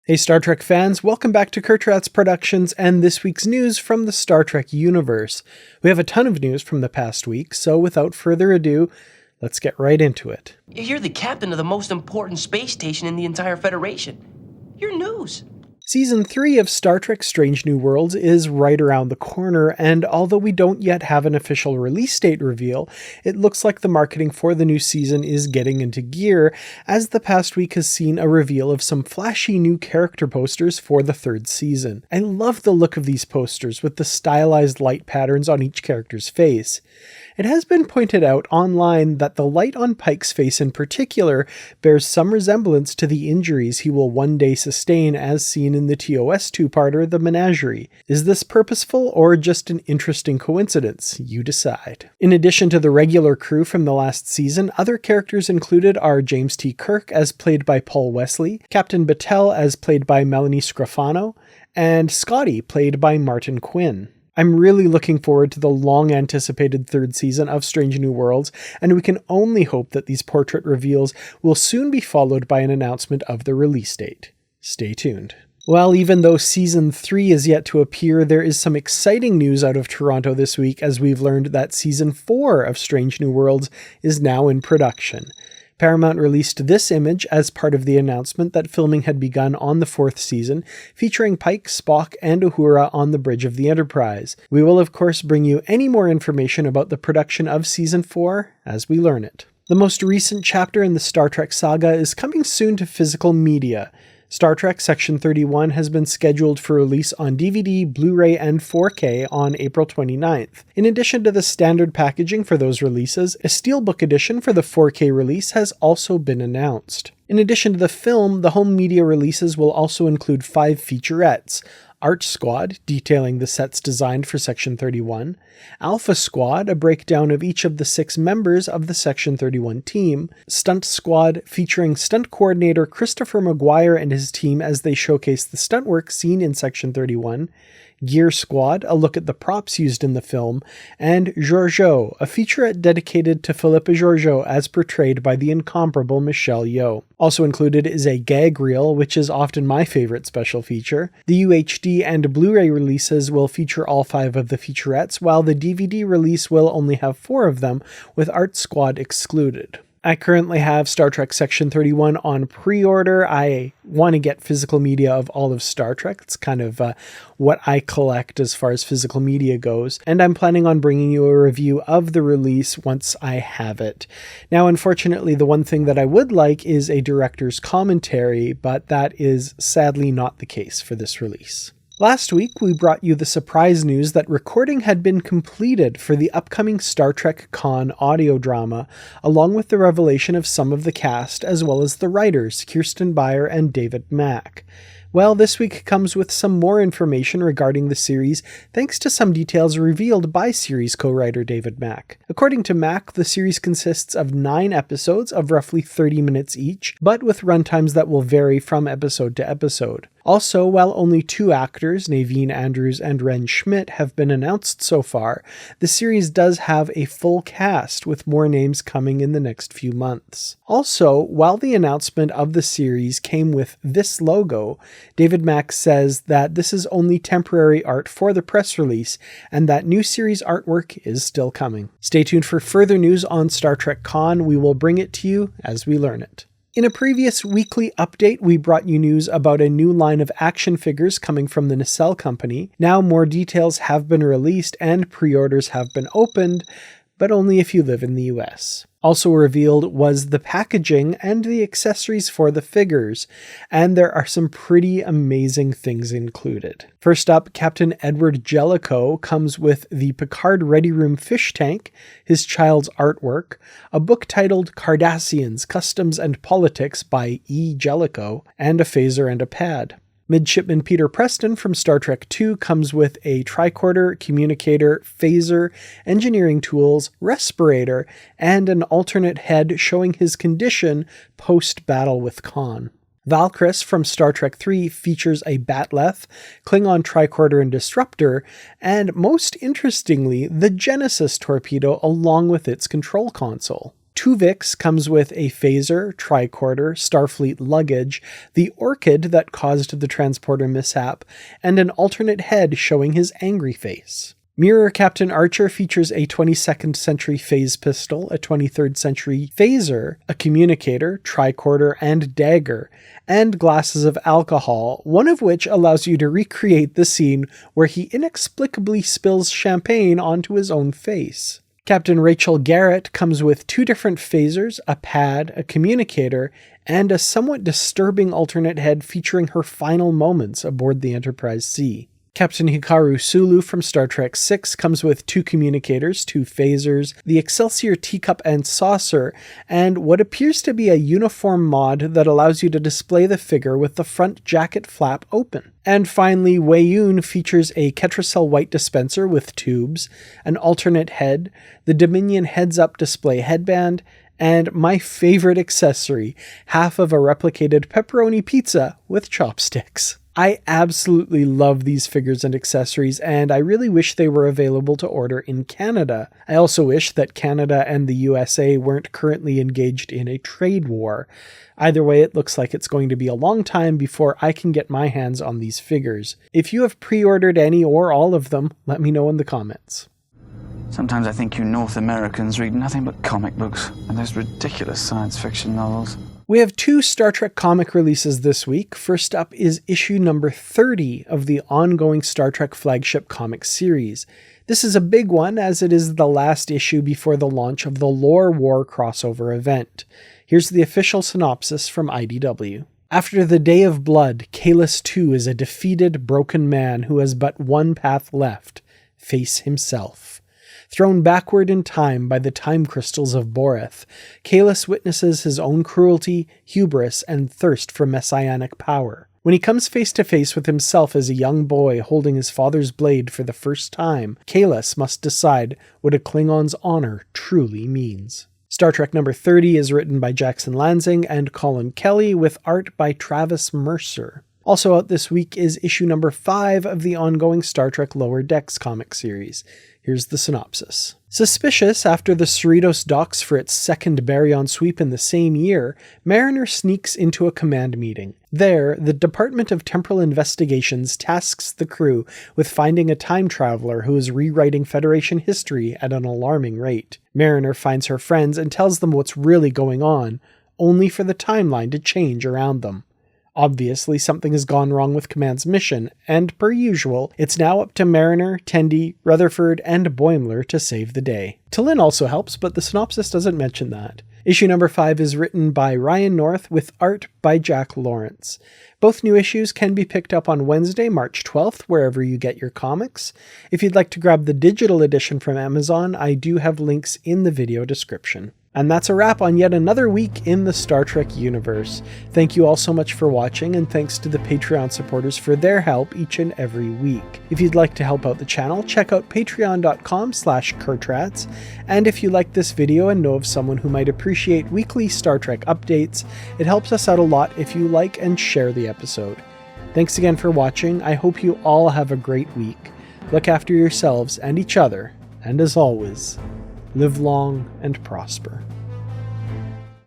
Hey Star Trek fans, welcome back to Kertrats Productions and this week's news from the Star Trek universe. We have a ton of news from the past week, so without further ado, let's get right into it. You're the captain of the most important space station in the entire Federation. You're news. Season 3 of Star Trek Strange New Worlds is right around the corner, and although we don't yet have an official release date reveal, it looks like the marketing for the new season is getting into gear, as the past week has seen a reveal of some flashy new character posters for the third season. I love the look of these posters with the stylized light patterns on each character's face. It has been pointed out online that the light on Pike's face in particular bears some resemblance to the injuries he will one day sustain as seen in the TOS two-parter The Menagerie. Is this purposeful or just an interesting coincidence? You decide. In addition to the regular crew from the last season, other characters included are James T. Kirk as played by Paul Wesley, Captain Battelle as played by Melanie Scrofano, and Scotty played by Martin Quinn. I'm really looking forward to the long-anticipated third season of Strange New Worlds, and we can only hope that these portrait reveals will soon be followed by an announcement of the release date. Stay tuned. Well, even though Season 3 is yet to appear, there is some exciting news out of Toronto this week as we've learned that Season 4 of Strange New Worlds is now in production. Paramount released this image as part of the announcement that filming had begun on the fourth season, featuring Pike, Spock, and Uhura on the bridge of the Enterprise. We will of course bring you any more information about the production of Season 4 as we learn it. The most recent chapter in the Star Trek saga is coming soon to physical media. Star Trek Section 31 has been scheduled for release on DVD, Blu-ray, and 4K on April 29th. In addition to the standard packaging for those releases, a Steelbook edition for the 4K release has also been announced. In addition to the film, the home media releases will also include 5 featurettes: Art Squad, detailing the sets designed for Section 31, Alpha Squad, a breakdown of each of the 6 members of the Section 31 team, Stunt Squad, featuring stunt coordinator Christopher Maguire and his team as they showcase the stunt work seen in Section 31, Gear Squad, a look at the props used in the film, and Georgiou, a featurette dedicated to Philippa Georgiou as portrayed by the incomparable Michelle Yeoh. Also included is a gag reel, which is often my favorite special feature. The UHD and Blu-ray releases will feature all 5 of the featurettes, while the DVD release will only have 4 of them, with Art Squad excluded. I currently have Star Trek Section 31 on pre-order. I want to get physical media of all of Star Trek. It's kind of what I collect as far as physical media goes, and I'm planning on bringing you a review of the release once I have it. Now, unfortunately, the one thing that I would like is a director's commentary, but that is sadly not the case for this release. Last week, we brought you the surprise news that recording had been completed for the upcoming Star Trek Con audio drama, along with the revelation of some of the cast, as well as the writers, Kirsten Beyer and David Mack. Well, this week comes with some more information regarding the series, thanks to some details revealed by series co-writer David Mack. According to Mack, the series consists of 9 episodes of roughly 30 minutes each, but with runtimes that will vary from episode to episode. Also, while only 2 actors, Naveen Andrews and Ren Schmidt, have been announced so far, the series does have a full cast, with more names coming in the next few months. Also, while the announcement of the series came with this logo, David Mack says that this is only temporary art for the press release, and that new series artwork is still coming. Stay tuned for further news on Star Trek Con. We will bring it to you as we learn it. In a previous weekly update, we brought you news about a new line of action figures coming from the Nacelle company. Now more details have been released and pre-orders have been opened, but only if you live in the US. Also revealed was the packaging and the accessories for the figures, and there are some pretty amazing things included. First up, Captain Edward Jellicoe comes with the Picard Ready Room fish tank, his child's artwork, a book titled Cardassians, Customs and Politics by E. Jellicoe, and a phaser and a pad. Midshipman Peter Preston from Star Trek II comes with a tricorder, communicator, phaser, engineering tools, respirator, and an alternate head showing his condition post-battle with Khan. Valkyris from Star Trek III features a Batleth, Klingon tricorder and disruptor, and most interestingly, the Genesis torpedo along with its control console. Tuvix comes with a phaser, tricorder, Starfleet luggage, the orchid that caused the transporter mishap, and an alternate head showing his angry face. Mirror Captain Archer features a 22nd century phase pistol, a 23rd century phaser, a communicator, tricorder, and dagger, and glasses of alcohol, one of which allows you to recreate the scene where he inexplicably spills champagne onto his own face. Captain Rachel Garrett comes with 2 different phasers, a pad, a communicator, and a somewhat disturbing alternate head featuring her final moments aboard the Enterprise C. Captain Hikaru Sulu from Star Trek VI comes with 2 communicators, 2 phasers, the Excelsior teacup and saucer, and what appears to be a uniform mod that allows you to display the figure with the front jacket flap open. And finally, Weyoun features a Ketracel white dispenser with tubes, an alternate head, the Dominion heads-up display headband, and my favorite accessory, half of a replicated pepperoni pizza with chopsticks. I absolutely love these figures and accessories, and I really wish they were available to order in Canada. I also wish that Canada and the USA weren't currently engaged in a trade war. Either way, it looks like it's going to be a long time before I can get my hands on these figures. If you have pre-ordered any or all of them, let me know in the comments. Sometimes I think you North Americans read nothing but comic books and those ridiculous science fiction novels. We have 2 Star Trek comic releases this week. First up is issue number 30 of the ongoing Star Trek flagship comic series. This is a big one as it is the last issue before the launch of the Lore War crossover event. Here's the official synopsis from IDW. After the Day of Blood, Kahless II is a defeated, broken man who has but one path left: face himself. Thrown backward in time by the time crystals of Boreth, Kahless witnesses his own cruelty, hubris, and thirst for messianic power. When he comes face to face with himself as a young boy holding his father's blade for the first time, Kahless must decide what a Klingon's honor truly means. Star Trek number 30 is written by Jackson Lanzing and Collin Kelly with art by Travis Mercer. Also out this week is issue number 5 of the ongoing Star Trek Lower Decks comic series. Here's the synopsis. Suspicious after the Cerritos docks for its second baryon sweep in the same year, Mariner sneaks into a command meeting. There, the Department of Temporal Investigations tasks the crew with finding a time traveler who is rewriting Federation history at an alarming rate. Mariner finds her friends and tells them what's really going on, only for the timeline to change around them. Obviously, something has gone wrong with Command's mission, and per usual, it's now up to Mariner, Tendi, Rutherford, and Boimler to save the day. T'Lyn also helps, but the synopsis doesn't mention that. Issue number 5 is written by Ryan North with art by Jack Lawrence. Both new issues can be picked up on Wednesday, March 12th, wherever you get your comics. If you'd like to grab the digital edition from Amazon, I do have links in the video description. And that's a wrap on yet another week in the Star Trek universe. Thank you all so much for watching, and thanks to the Patreon supporters for their help each and every week. If you'd like to help out the channel, check out patreon.com/Kertrats, and if you like this video and know of someone who might appreciate weekly Star Trek updates, it helps us out a lot if you like and share the episode. Thanks again for watching. I hope you all have a great week. Look after yourselves and each other, and as always, live long and prosper.